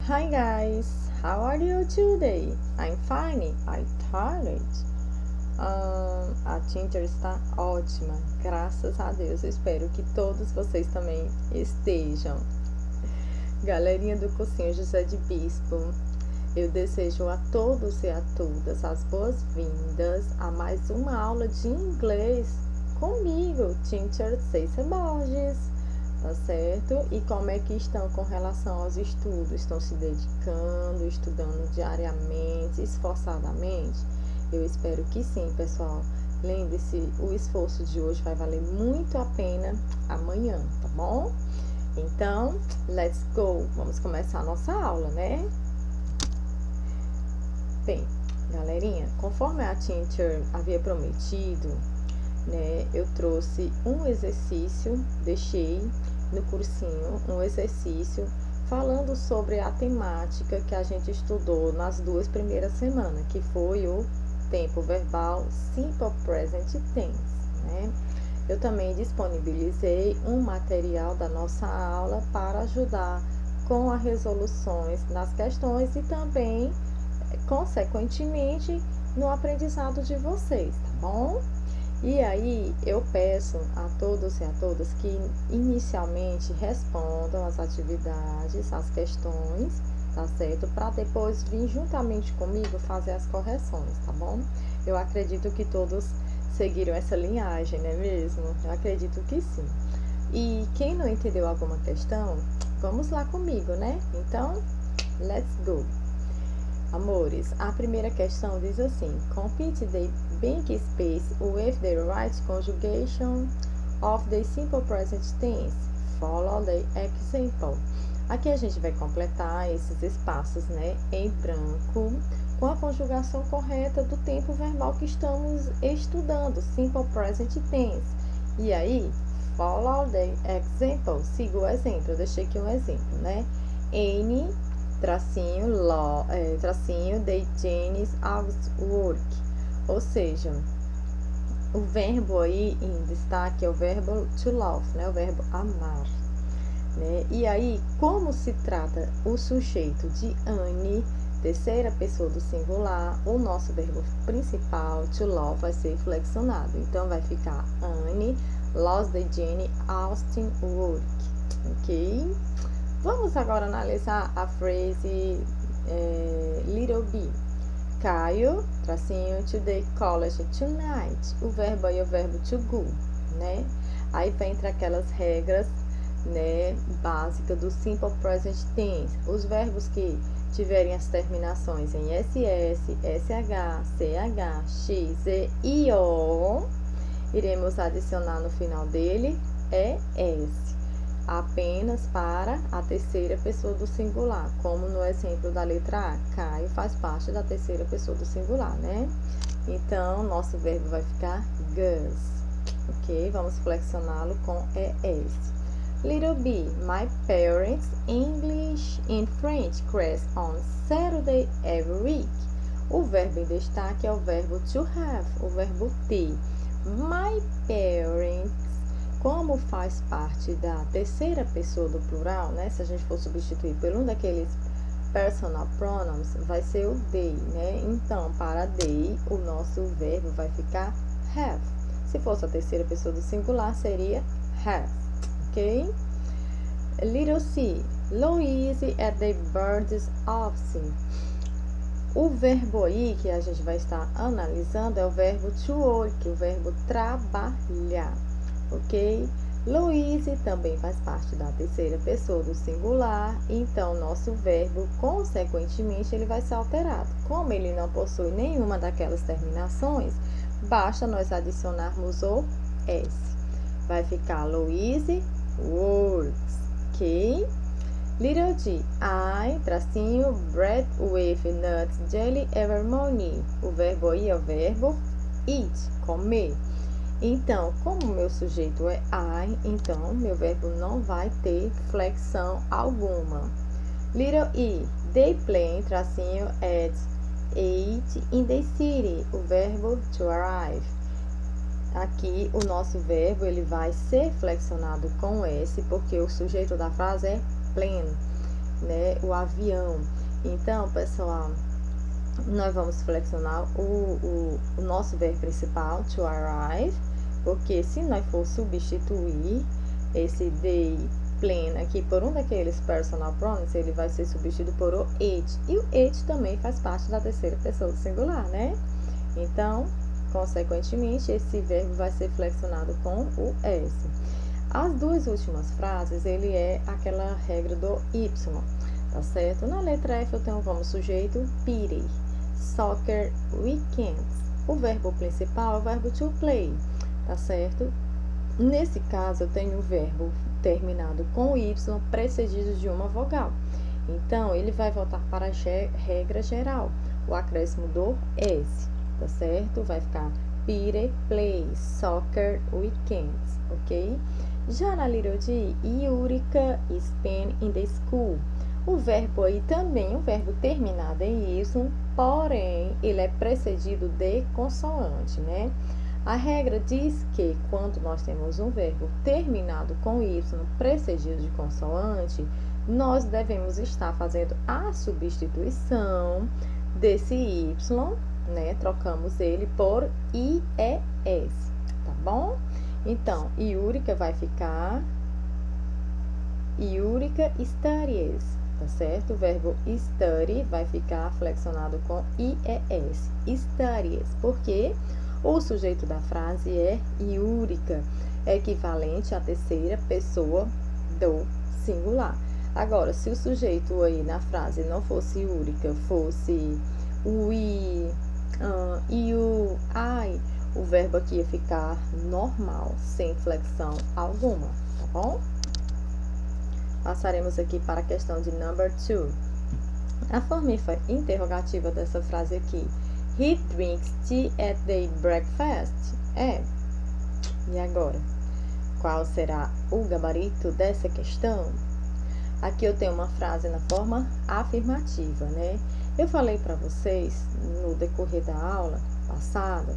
Hi guys, how are you today? I'm fine, I'm tired. A Tinter está ótima, graças a Deus. Eu espero que todos vocês também estejam. Galerinha do cursinho José de Bispo, eu desejo a todos e a todas as boas-vindas a mais uma aula de inglês comigo, Tinter Cécia Borges. Tá certo? E como é que estão com relação aos estudos? Estão se dedicando, estudando diariamente, esforçadamente? Eu espero que sim, pessoal. Lembre-se, o esforço de hoje vai valer muito a pena amanhã, tá bom? Então, let's go! Vamos começar a nossa aula, né? Bem, galerinha, conforme a teacher havia prometido, né, eu trouxe um exercício, deixei no cursinho um exercício falando sobre a temática que a gente estudou nas 2 primeiras semanas, que foi o tempo verbal Simple Present Tense, né? Eu também disponibilizei um material da nossa aula para ajudar com as resoluções das questões e também, consequentemente, no aprendizado de vocês, tá bom? E aí, eu peço a todos e a todas que inicialmente respondam as atividades, as questões, tá certo? Para depois vir juntamente comigo fazer as correções, tá bom? Eu acredito que todos seguiram essa linhagem, não é mesmo? Eu acredito que sim. E quem não entendeu alguma questão, vamos lá comigo, né? Então, let's go! Amores, a primeira questão diz assim: complete the blank space with the right conjugation of the simple present tense. Follow the example. Aqui a gente vai completar esses espaços, né, em branco, com a conjugação correta do tempo verbal que estamos estudando, simple present tense. E aí, follow the example. Siga o exemplo. Eu deixei aqui um exemplo, né? N tracinho de Janis work, ou seja, o verbo aí em destaque é o verbo to love, né, o verbo amar, né? E aí, como se trata o sujeito de Anne, terceira pessoa do singular, o nosso verbo principal, to love, vai ser flexionado. Então, vai ficar Anne loves the Jenny Austin work, ok? Vamos agora analisar a frase little b. Caio, tracinho, to the college tonight. O verbo aí é o verbo to go, né? Aí vai entre aquelas regras, né, básicas do simple present tense. Os verbos que tiverem as terminações em ss, sh, ch, x, e, io, iremos adicionar no final dele es. Apenas para a terceira pessoa do singular, como no exemplo da letra A, Caio faz parte da terceira pessoa do singular, né? Então, nosso verbo vai ficar goes, ok? Vamos flexioná-lo com es. Little b, my parents' English and French class on Saturday every week. O verbo em destaque é o verbo to have, o verbo ter. My parents, como faz parte da terceira pessoa do plural, né? Se a gente for substituir por um daqueles personal pronouns, vai ser o they, né? Então, para they, o nosso verbo vai ficar have. Se fosse a terceira pessoa do singular, seria have, ok? Little c, Louise at the bird's office. O verbo aí que a gente vai estar analisando é o verbo to work, o verbo trabalhar, ok? Louise também faz parte da terceira pessoa do singular, então nosso verbo, consequentemente, ele vai ser alterado. Como ele não possui nenhuma daquelas terminações, basta nós adicionarmos o s. Vai ficar Louise works, ok? Little g, I, tracinho, bread with nuts, jelly every morning. O verbo aí é o verbo eat, comer. Então, como o meu sujeito é I, então meu verbo não vai ter flexão alguma. Little e, they play, tracinho, at 8 in the city. O verbo to arrive. Aqui o nosso verbo ele vai ser flexionado com S, porque o sujeito da frase é plan. né? O avião. Então, pessoal, nós vamos flexionar o nosso verbo principal, to arrive, porque se nós for substituir esse they pleno aqui por um daqueles personal pronouns, ele vai ser substituído por o it. E o it também faz parte da terceira pessoa do singular, né? Então, consequentemente, esse verbo vai ser flexionado com o S. As duas últimas frases, ele é aquela regra do Y, tá certo? Na letra F eu tenho como sujeito pity, soccer, weekends. O verbo principal é o verbo to play, tá certo? Nesse caso, eu tenho o verbo terminado com Y precedido de uma vogal. Então, ele vai voltar para a regra geral, o acréscimo do S, tá certo? Vai ficar pity, play, soccer, weekends, ok? Já na little D, Yurika spend in the school. O verbo aí também é um verbo terminado em Y, porém, ele é precedido de consoante, né? A regra diz que quando nós temos um verbo terminado com Y precedido de consoante, nós devemos estar fazendo a substituição desse Y, né? Trocamos ele por IES, tá bom? Então, Yurika vai ficar Yurika studies, tá certo? O verbo study vai ficar flexionado com IES, studies, porque o sujeito da frase é Yurika, equivalente à terceira pessoa do singular. Agora, se o sujeito aí na frase não fosse Yurika, fosse we, you, I, o verbo aqui ia ficar normal, sem flexão alguma, tá bom? Passaremos aqui para a questão de number 2. A forma interrogativa dessa frase aqui, he drinks tea at the breakfast. E agora? Qual será o gabarito dessa questão? Aqui eu tenho uma frase na forma afirmativa, né? Eu falei para vocês no decorrer da aula passada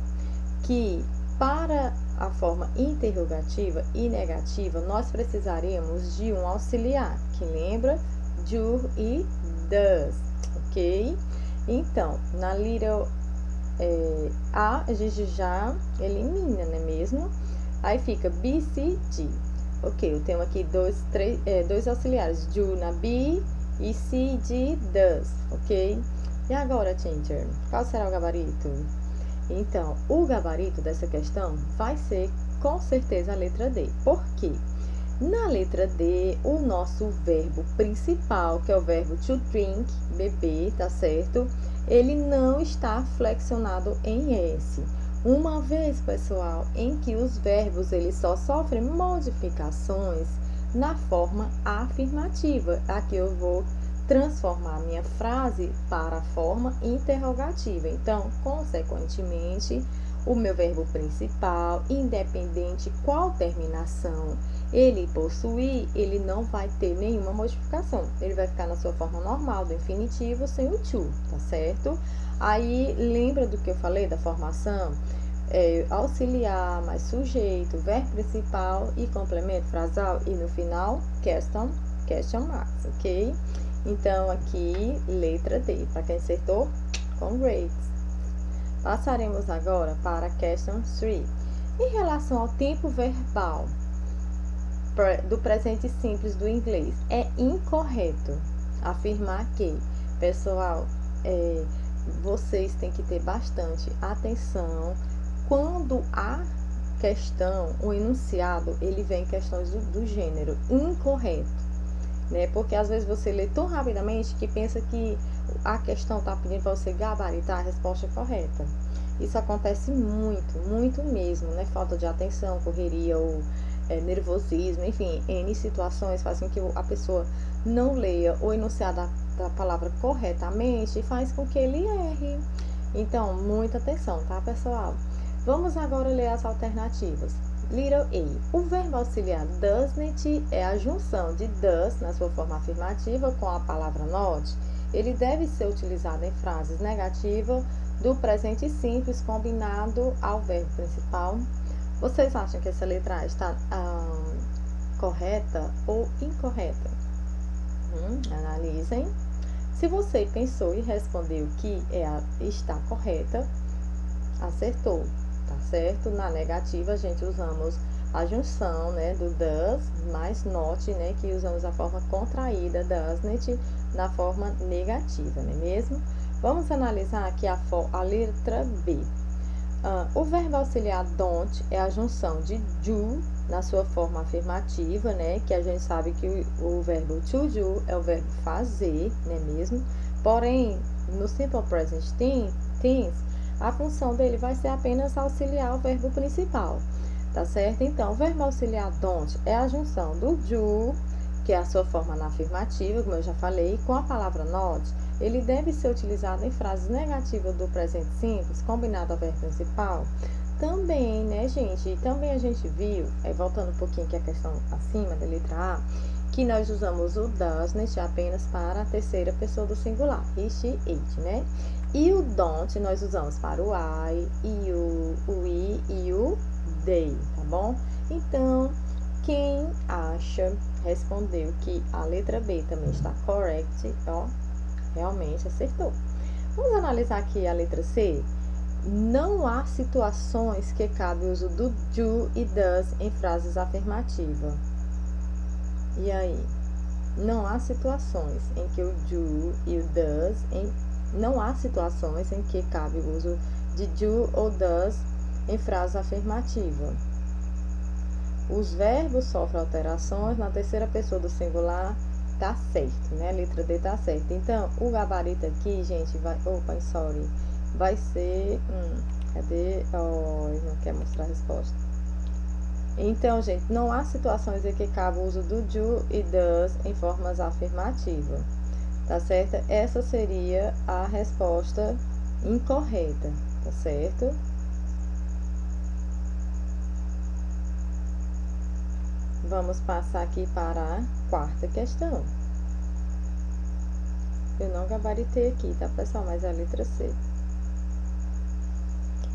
que para a forma interrogativa e negativa nós precisaríamos de um auxiliar, que lembra do e does, ok? Então, na little A gente já elimina, não é mesmo? Aí fica B, C, D. Ok, eu tenho aqui dois auxiliares, do na B e C, D, does, ok? E agora, teacher, qual será o gabarito? Então, o gabarito dessa questão vai ser, com certeza, a letra D. Por quê? Na letra D, o nosso verbo principal, que é o verbo to drink, beber, tá certo? Ele não está flexionado em S. Uma vez, pessoal, em que os verbos eles só sofrem modificações na forma afirmativa. Aqui eu vou transformar minha frase para a forma interrogativa. Então, consequentemente, o meu verbo principal, independente qual terminação ele possuir, ele não vai ter nenhuma modificação. Ele vai ficar na sua forma normal do infinitivo sem o to, tá certo? Aí, lembra do que eu falei da formação? Auxiliar, mais sujeito, verbo principal e complemento frasal. E no final, question marks, ok? Então, aqui, letra D. Para quem acertou, congrats. Passaremos agora para a question 3. Em relação ao tempo verbal do presente simples do inglês, é incorreto afirmar que, pessoal, vocês têm que ter bastante atenção quando a questão, o enunciado, ele vem em questões do gênero incorreto, né? Porque às vezes você lê tão rapidamente que pensa que a questão está pedindo para você gabaritar a resposta correta. Isso acontece muito, muito mesmo, né? Falta de atenção, correria ou nervosismo, enfim, N situações fazem com que a pessoa não leia o enunciado da palavra corretamente e faz com que ele erre. Então, muita atenção, tá, pessoal? Vamos agora ler as alternativas. Little A. O verbo auxiliar doesn't é a junção de does, na sua forma afirmativa, com a palavra not. Ele deve ser utilizado em frases negativas do presente simples combinado ao verbo principal. Vocês acham que essa letra A está correta ou incorreta? Analisem. Se você pensou e respondeu que está correta, acertou, tá certo? Na negativa, a gente usamos a junção, né, do does mais not, né, que usamos a forma contraída doesn't na forma negativa, não é mesmo? Vamos analisar aqui a letra B. O verbo auxiliar don't é a junção de do na sua forma afirmativa, né? Que a gente sabe que o verbo to do é o verbo fazer, não é mesmo? Porém, no simple present tense, a função dele vai ser apenas auxiliar o verbo principal, tá certo? Então, o verbo auxiliar don't é a junção do do, que é a sua forma na afirmativa, como eu já falei, com a palavra not. Ele deve ser utilizado em frases negativas do presente simples, combinado ao verbo principal. Também, né, gente? E também a gente viu, voltando um pouquinho aqui a questão acima da letra A, que nós usamos o doesn't apenas para a terceira pessoa do singular, he, she, it, né? E o don't nós usamos para o I, e o we e o they, tá bom? Então, quem acha, respondeu que a letra B também está correct, ó, realmente acertou. Vamos analisar aqui a letra C. Não há situações que cabe o uso do do e does em frases afirmativas. E aí? Não há situações em que o do e o does não há situações em que cabe o uso de do ou does em frases afirmativas. Os verbos sofrem alterações na terceira pessoa do singular. Tá certo, né? A letra D tá certa. Então, o gabarito aqui, gente, vai ser... cadê? Ele não quer mostrar a resposta. Então, gente, não há situações em que cabe o uso do do e does em formas afirmativas. Tá certo? Essa seria a resposta incorreta, tá certo? Vamos passar aqui para a quarta questão. Eu não gabaritei aqui, tá, pessoal? Mas é a letra C.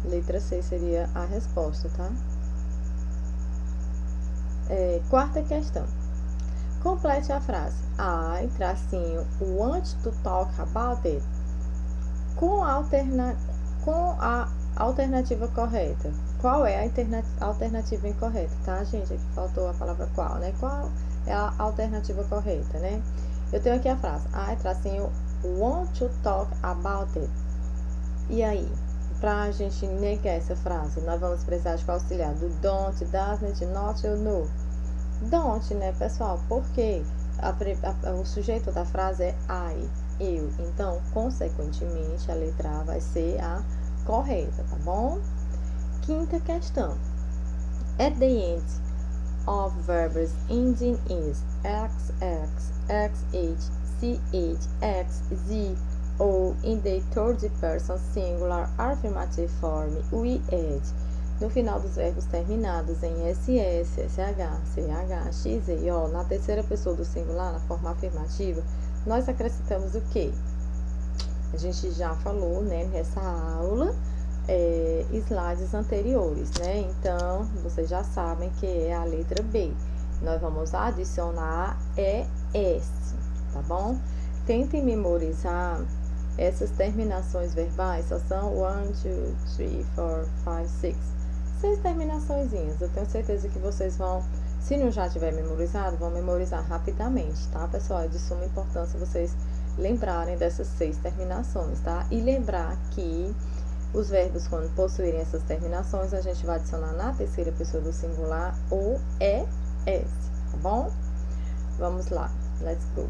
Letra C seria a resposta, tá? Quarta questão. Complete a frase. I, want to talk about it. Com a alternativa correta. Qual é a alternativa incorreta, tá, gente? Aqui faltou a palavra qual, né? Qual é a alternativa correta, né? Eu tenho aqui a frase. I, want to talk about it. E aí? Pra gente negar essa frase, nós vamos precisar de qual auxiliar? Do don't, doesn't, not ou no? Don't, né, pessoal? Porque o sujeito da frase é I, eu. Então, consequentemente, a letra A vai ser a correta, tá bom? Quinta questão. At the end of verbs ending is xx, xh, ch, xz, ou in the third person singular affirmative form, we add. No final dos verbos terminados em ss, sh, ch, x e o, na terceira pessoa do singular, na forma afirmativa, nós acrescentamos o quê? A gente já falou, né, nessa aula, slides anteriores, né? Então, vocês já sabem que é a letra B. Nós vamos adicionar ES, tá bom? Tentem memorizar essas terminações verbais, só são 1, 2, 3, 4, 5, 6. 6 terminaçõezinhas. Eu tenho certeza que vocês vão, se não já tiver memorizado, vão memorizar rapidamente, tá, pessoal? É de suma importância vocês lembrarem dessas 6 terminações, tá? E lembrar que os verbos, quando possuírem essas terminações, a gente vai adicionar na terceira pessoa do singular o ES, tá bom? Vamos lá, let's go.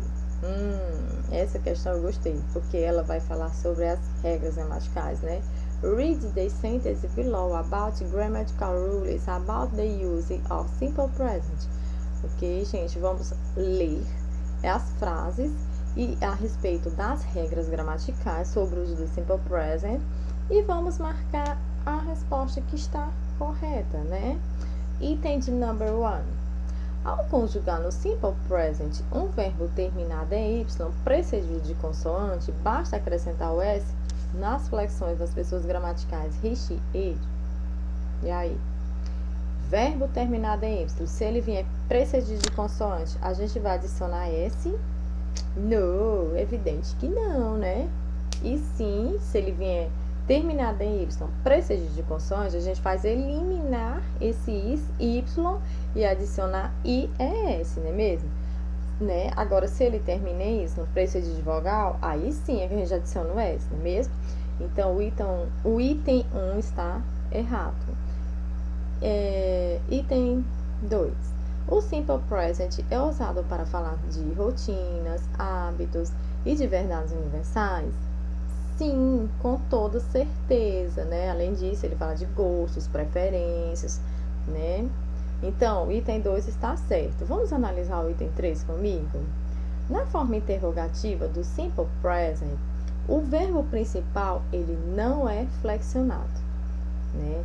Essa questão eu gostei, porque ela vai falar sobre as regras gramaticais, né? Read the sentence below about grammatical rules about the use of simple present. Ok, gente? Vamos ler as frases e a respeito das regras gramaticais sobre o uso do simple present e vamos marcar a resposta que está correta, né? Item de number 1. Ao conjugar no simple present um verbo terminado em y precedido de consoante, basta acrescentar o s nas flexões das pessoas gramaticais he, she, it. E aí? Verbo terminado em y, se ele vier precedido de consoante, a gente vai adicionar s No, evidente que não, né? E sim, se ele vier terminado em Y, precedido de consoante, a gente faz eliminar esse Y e adicionar IES, não é mesmo? Né? Agora, se ele termina em Y, precedido de vogal, aí sim é que a gente adiciona o S, não é mesmo? Então, o item 1 está errado. Item 2. O Simple Present é usado para falar de rotinas, hábitos e de verdades universais? Sim, com toda certeza, né? Além disso, ele fala de gostos, preferências, né? Então, o item 2 está certo. Vamos analisar o item 3 comigo? Na forma interrogativa do Simple Present, o verbo principal, ele não é flexionado, né?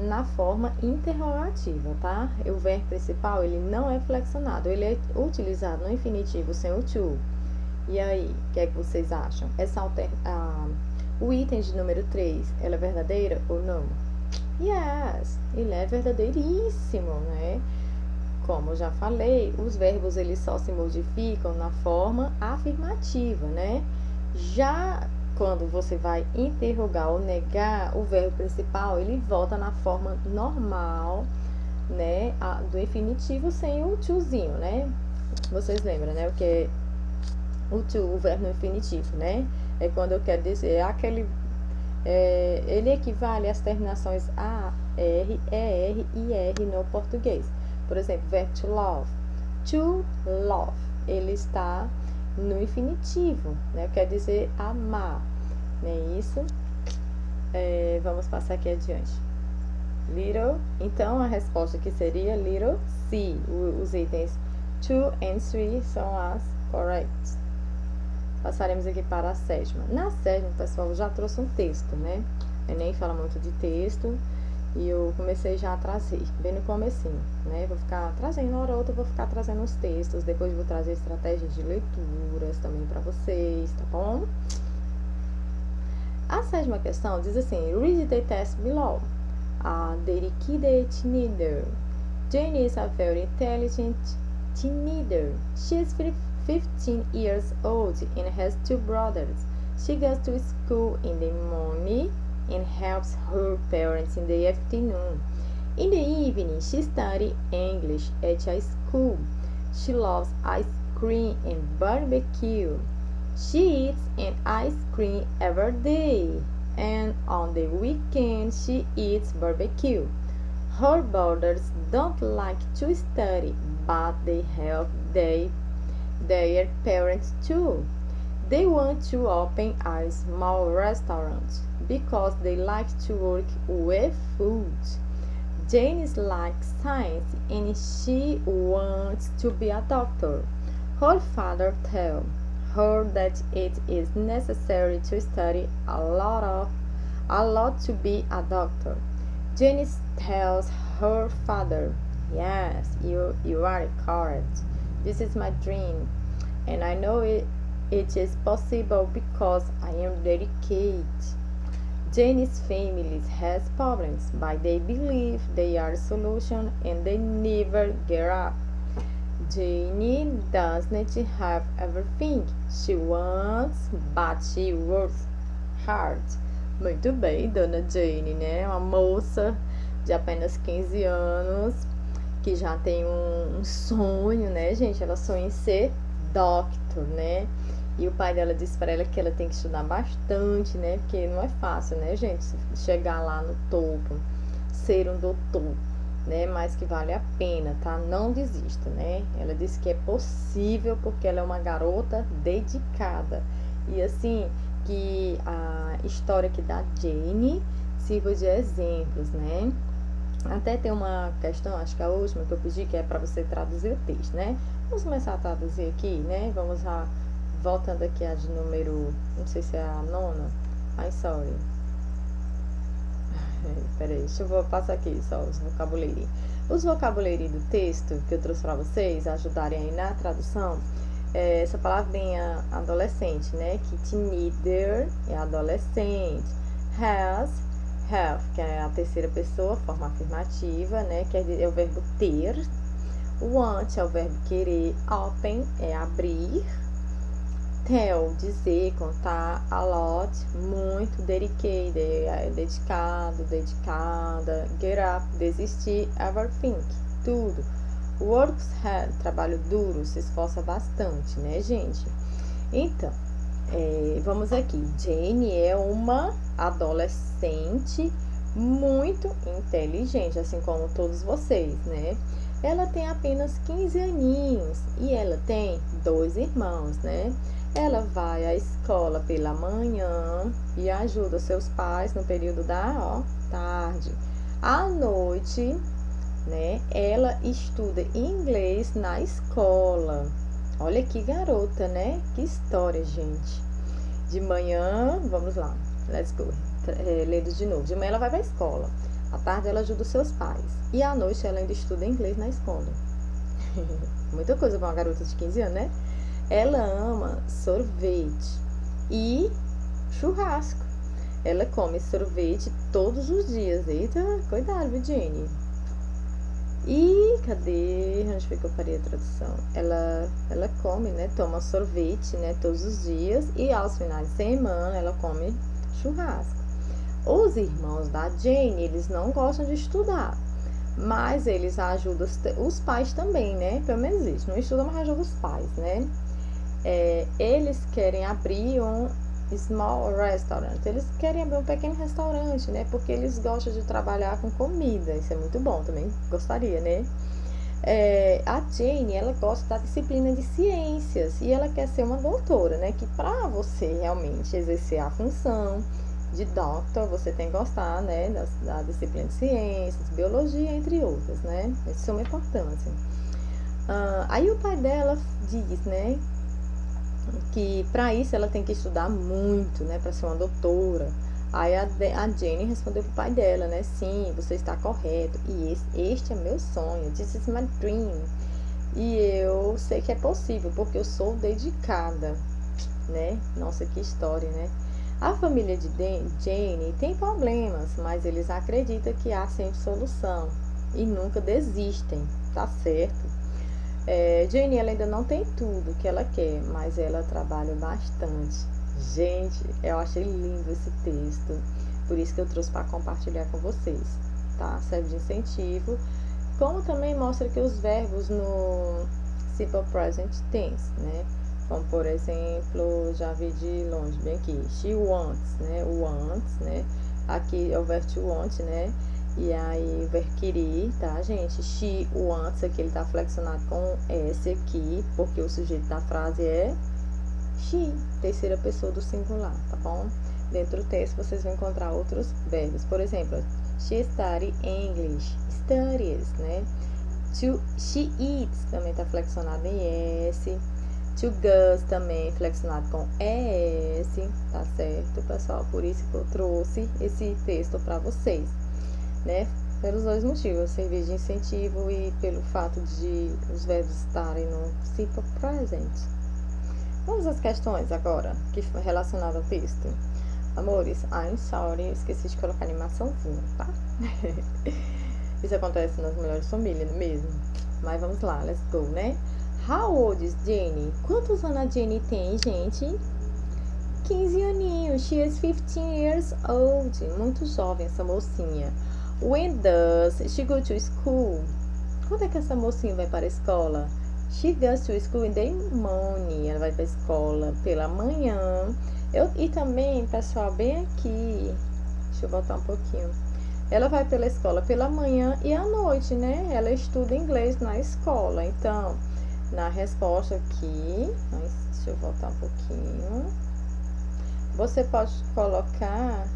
Na forma interrogativa, tá? O verbo principal, ele não é flexionado, ele é utilizado no infinitivo sem o to. E aí, o que é que vocês acham? O item de número 3, ela é verdadeira ou não? Yes, ele é verdadeiríssimo, né? Como eu já falei, os verbos eles só se modificam na forma afirmativa, né? Já quando você vai interrogar ou negar, o verbo principal, ele volta na forma normal, né? Do infinitivo sem o tozinho, né? Vocês lembram, né? O que é o to, o verbo no infinitivo, né? É quando eu quero dizer ele equivale às terminações A, R, ER e R no português. Por exemplo, o verbo to love. To love, ele está no infinitivo, né? Quer dizer amar, não é isso? Vamos passar aqui adiante. Little, então a resposta aqui seria little C. Os itens 2 and 3 são as correct. Passaremos aqui para a sétima. Na sétima, pessoal, eu já trouxe um texto, né? O Enem fala muito de texto e eu comecei já a trazer, bem no comecinho, né? Vou ficar trazendo, uma hora ou outra vou ficar trazendo os textos, depois vou trazer estratégias de leituras também para vocês, tá bom? A sétima questão diz assim, read the test below. A dedicated teenager. Jane is a very intelligent teenager. She is 15 years old and has 2 brothers. She goes to school in the morning and helps her parents in the afternoon. In the evening, she studies English at a school. She loves ice cream and barbecue. She eats an ice cream every day, and on the weekend she eats barbecue. Her brothers don't like to study, but they help their parents too. They want to open a small restaurant because they like to work with food. Jane likes science and she wants to be a doctor. Her father tells her that it is necessary to study a lot to be a doctor. Jane tells her father, yes, you are correct. This is my dream, and I know it is possible because I am dedicated. Jane's family has problems, but they believe they are a solution and they never give up. Jane doesn't have everything she wants, but she works hard. Muito bem, dona Jane, né? Uma moça de apenas 15 anos que já tem um sonho, né, gente? Ela sonha em ser doctor, né? E o pai dela disse para ela que ela tem que estudar bastante, né? Porque não é fácil, né, gente? Chegar lá no topo, ser um doutor, né? Mas que vale a pena, tá? Não desista, né? Ela disse que é possível porque ela é uma garota dedicada. E assim, que a história aqui da Jane sirva de exemplos, né? Até tem uma questão, acho que a última que eu pedi, que é para você traduzir o texto, né? Vamos começar a traduzir aqui, né? Vamos lá, voltando aqui a de número, não sei se é a nona. Ai, sorry. Peraí, deixa eu passar aqui só os vocabulários. Os vocabulários do texto que eu trouxe para vocês ajudarem aí na tradução. Essa palavrinha adolescente, né? Que teenager é adolescente. Have, que é a terceira pessoa, forma afirmativa, né? Que é o verbo ter. Want é o verbo querer. Open é abrir. Tell, dizer, contar. A lot, muito. Dedicated, é dedicado, dedicada. Get up, desistir. Everything, tudo. Works hard, trabalho duro, se esforça bastante, né, gente? Então, vamos aqui. Jane é uma adolescente muito inteligente, assim como todos vocês, né? Ela tem apenas 15 aninhos e ela tem 2 irmãos, né? Ela vai à escola pela manhã e ajuda seus pais no período da tarde. À noite, né? Ela estuda inglês na escola. Olha que garota, né? Que história, gente. De manhã, vamos lá. Let's go. Lendo de novo. De manhã ela vai para a escola. À tarde ela ajuda os seus pais. E à noite ela ainda estuda inglês na escola. Muita coisa para uma garota de 15 anos, né? Ela ama sorvete e churrasco. Ela come sorvete todos os dias. Eita, cuidado, Virginia. E cadê? Onde foi que eu parei a tradução? Ela come, né? Toma sorvete, né? Todos os dias. E aos finais de semana ela come churrasco. Os irmãos da Jane, eles não gostam de estudar. Mas eles ajudam os pais também, né? Pelo menos isso. Não estudam, mas ajudam os pais, né? Eles querem abrir um small restaurant. Eles querem abrir um pequeno restaurante, né? Porque eles gostam de trabalhar com comida. Isso é muito bom, também gostaria, né? A Jane, ela gosta da disciplina de ciências e ela quer ser uma doutora, né? Que para você realmente exercer a função de doctor, você tem que gostar, né? Da disciplina de ciências, biologia, entre outras, né? É de suma importância. Aí o pai dela diz, né? Que para isso ela tem que estudar muito, né, para ser uma doutora. Aí a Jane respondeu pro pai dela, né, sim, você está correto, e este é meu sonho, this is my dream. E eu sei que é possível, porque eu sou dedicada, né? Nossa, que história, né? A família de Jane tem problemas, mas eles acreditam que há sempre solução e nunca desistem, tá certo? Jane, ela ainda não tem tudo que ela quer, mas ela trabalha bastante. Gente, eu achei lindo esse texto, por isso que eu trouxe para compartilhar com vocês, tá? Serve de incentivo, como também mostra que os verbos no Simple Present Tense, né? Como, por exemplo, já vi de longe, bem aqui, she wants, né? Wants, né? Aqui é o verbo to want, né? E aí, o verbo querer, tá, gente? She wants, aqui ele tá flexionado com S aqui, porque o sujeito da frase é she, terceira pessoa do singular, tá bom? Dentro do texto vocês vão encontrar outros verbos. Por exemplo, she study English, studies, né? She eats, também tá flexionado em S. To goes, também flexionado com ES, tá certo, pessoal? Por isso que eu trouxe esse texto para vocês, né? Pelos dois motivos, servir de incentivo e pelo fato de os verbos estarem no simple present. Vamos às questões agora, que foi relacionado ao texto. Amores, I'm sorry, esqueci de colocar animaçãozinha, tá? Isso acontece nas melhores famílias mesmo. Mas vamos lá, let's go, né? How old is Jenny? Quantos anos a Jenny tem, gente? 15 aninhos. She is 15 years old. Muito jovem essa mocinha. When does she go to school? Quando é que essa mocinha vai para a escola? She goes to school in the morning. Ela vai para a escola pela manhã. E também, pessoal, bem aqui. Deixa eu voltar um pouquinho. Ela vai pela escola pela manhã e à noite, né? Ela estuda inglês na escola. Então, na resposta aqui, deixa eu voltar um pouquinho. Você pode colocar,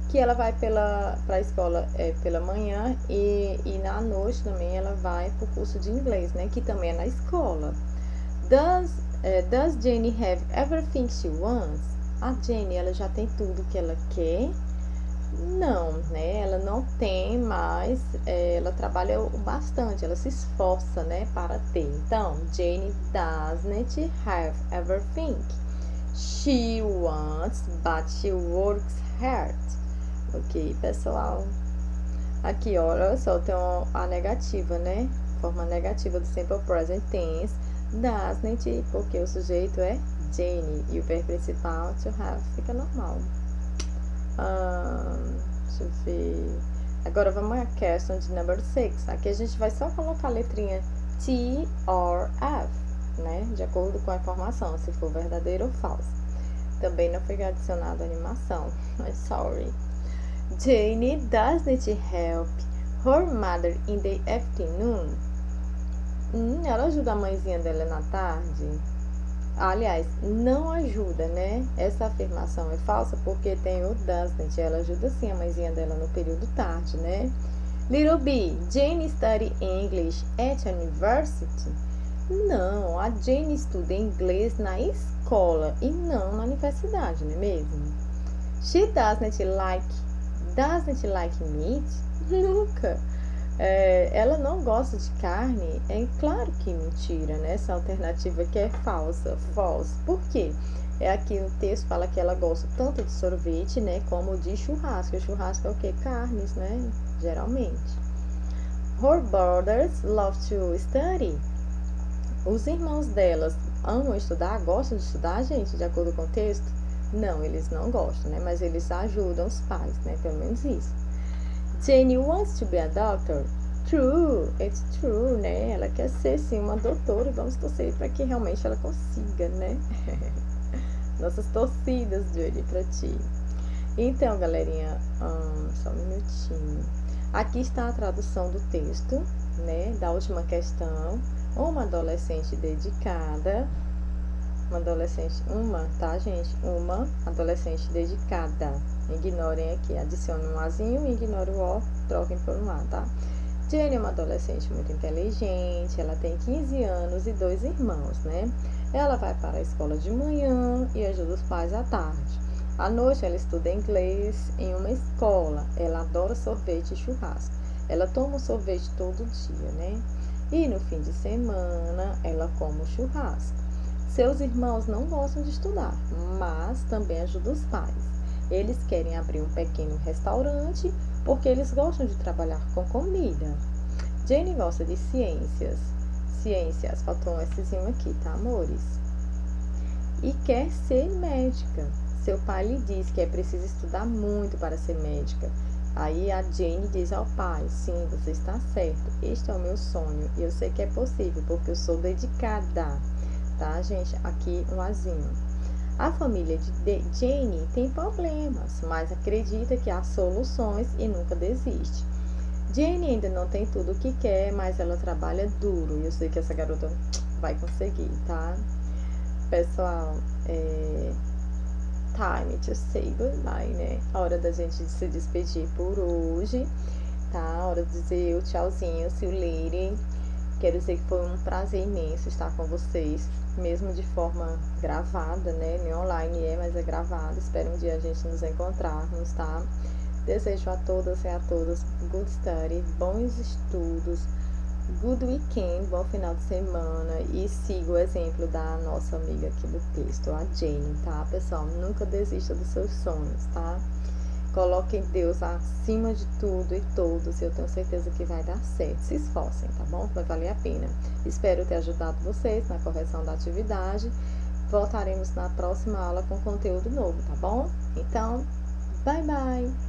que ela vai para a escola pela manhã e na noite também ela vai para o curso de inglês, né? Que também é na escola. Does Jenny have everything she wants? A Jenny, ela já tem tudo que ela quer? Não, né? Ela não tem, mas ela trabalha bastante, ela se esforça, né, para ter. Então, Jane doesn't have everything she wants, but she works hard. Ok, pessoal? Aqui, olha só, tem a negativa, né? Forma negativa do simple present tense, doesn't, porque o sujeito é Jenny e o verbo principal, to have, fica normal. Deixa eu ver. Agora vamos à questão de number 6. Aqui a gente vai só colocar a letrinha T or F, né? De acordo com a informação, se for verdadeiro ou falso. Também não foi adicionada animação, mas sorry. Jane doesn't help her mother in the afternoon. Ela ajuda a mãezinha dela na tarde. Aliás, não ajuda, né? Essa afirmação é falsa porque tem o doesn't. Ela ajuda sim a mãezinha dela no período tarde, né? Little B, Jane study English at university? Não, a Jane estuda inglês na escola e não na universidade, não é mesmo? She doesn't like meat? Nunca. Ela não gosta de carne? É claro que mentira, né? Essa alternativa aqui é falsa, false. Por quê? Aqui no texto fala que ela gosta tanto de sorvete, né, como de churrasco. Churrasco é o quê? Carnes, né? Geralmente. Her brothers love to study. Os irmãos delas amam estudar, gostam de estudar, gente, de acordo com o texto? Não, eles não gostam, né? Mas eles ajudam os pais, né? Pelo menos isso. Jane wants to be a doctor. True, it's true, né? Ela quer ser, sim, uma doutora e vamos torcer para que realmente ela consiga, né? Nossas torcidas, Jane, para ti. Então, galerinha, só um minutinho. Aqui está a tradução do texto, né? Da última questão. Uma adolescente dedicada. Uma adolescente dedicada. Ignorem aqui, adicionem um azinho e ignorem o O, troquem por um A, tá? Jane é uma adolescente muito inteligente, ela tem 15 anos e 2 irmãos, né? Ela vai para a escola de manhã e ajuda os pais à tarde. À noite ela estuda inglês em uma escola, ela adora sorvete e churrasco. Ela toma sorvete todo dia, né? E no fim de semana ela come o churrasco. Seus irmãos não gostam de estudar, mas também ajudam os pais. Eles querem abrir um pequeno restaurante porque eles gostam de trabalhar com comida. Jane gosta de ciências. Ciências, faltou um Szinho aqui, tá, amores? E quer ser médica. Seu pai lhe diz que é preciso estudar muito para ser médica. Aí a Jane diz ao pai: sim, você está certo, este é o meu sonho e eu sei que é possível porque eu sou dedicada. Tá, gente? Aqui um azinho. A família de Jane tem problemas, mas acredita que há soluções e nunca desiste. Jane ainda não tem tudo o que quer, mas ela trabalha duro e eu sei que essa garota vai conseguir, tá? Pessoal, time to say goodbye, né? A hora da gente se despedir por hoje, tá? A hora de dizer o tchauzinho, see you later. Quero dizer que foi um prazer imenso estar com vocês, mesmo de forma gravada, né? Nem online mas é gravado. Espero um dia a gente nos encontrarmos, tá? Desejo a todas e a todos good study, bons estudos, good weekend, bom final de semana e siga o exemplo da nossa amiga aqui do texto, a Jane, tá, pessoal? Nunca desista dos seus sonhos, tá? Coloquem Deus acima de tudo e todos, e eu tenho certeza que vai dar certo. Se esforcem, tá bom? Vai valer a pena. Espero ter ajudado vocês na correção da atividade. Voltaremos na próxima aula com conteúdo novo, tá bom? Então, bye bye!